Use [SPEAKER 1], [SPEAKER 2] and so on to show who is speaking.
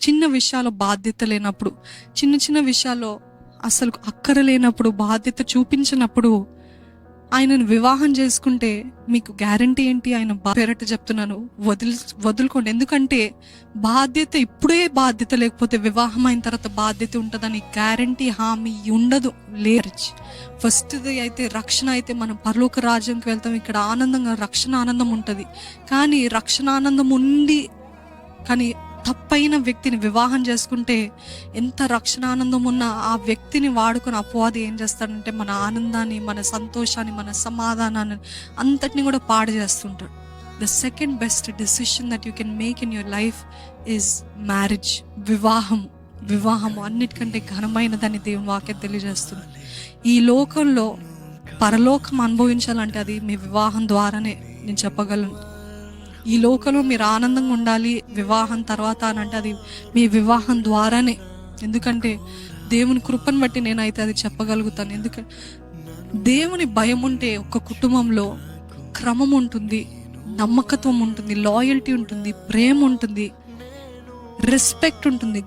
[SPEAKER 1] చిన్న విషయాల్లో బాధ్యత లేనప్పుడు, చిన్న చిన్న విషయాల్లో అసలు అక్కర లేనప్పుడు, బాధ్యత చూపించినప్పుడు ఆయనను వివాహం చేసుకుంటే మీకు గ్యారంటీ ఏంటి? ఆయన పేరట చెప్తున్నాను, వదులుకోండి. ఎందుకంటే బాధ్యత ఇప్పుడే బాధ్యత లేకపోతే వివాహం అయిన తర్వాత బాధ్యత ఉంటుందని గ్యారంటీ, హామీ ఉండదు. లేదు. ఫస్ట్ది అయితే రక్షణ అయితే మనం పరలోక రాజ్యంకి వెళ్తాం. ఇక్కడ ఆనందంగా రక్షణ ఆనందం ఉంటుంది. కానీ రక్షణ ఆనందం ఉండి కానీ తప్పైన వ్యక్తిని వివాహం చేసుకుంటే ఎంత రక్షణ ఆనందం ఉన్నా ఆ వ్యక్తిని వాడుకొని అపవాది ఏం చేస్తాడంటే మన ఆనందాన్ని, మన సంతోషాన్ని, మన సమాధానాన్ని అంతటిని కూడా పాడు చేస్తుంటాడు. The second best decision that you can make in your life is marriage. వివాహము అన్నిటికంటే ఘనమైనదని దేవుని వాక్యం తెలియజేస్తుంది. ఈ లోకంలో పరలోకం అనుభవించాలంటే అది మీ వివాహం ద్వారానే నేను చెప్పగలను. ఈ లోకంలో మీరు ఆనందంగా ఉండాలి వివాహం తర్వాత అని అంటే అది మీ వివాహం ద్వారానే. ఎందుకంటే దేవుని కృపను బట్టి నేనైతే అది చెప్పగలుగుతాను. ఎందుకంటే దేవుని భయం ఉంటే ఒక కుటుంబంలో క్రమం ఉంటుంది, నమ్మకత్వం ఉంటుంది, లాయల్టీ ఉంటుంది, ప్రేమ ఉంటుంది, రెస్పెక్ట్ ఉంటుంది.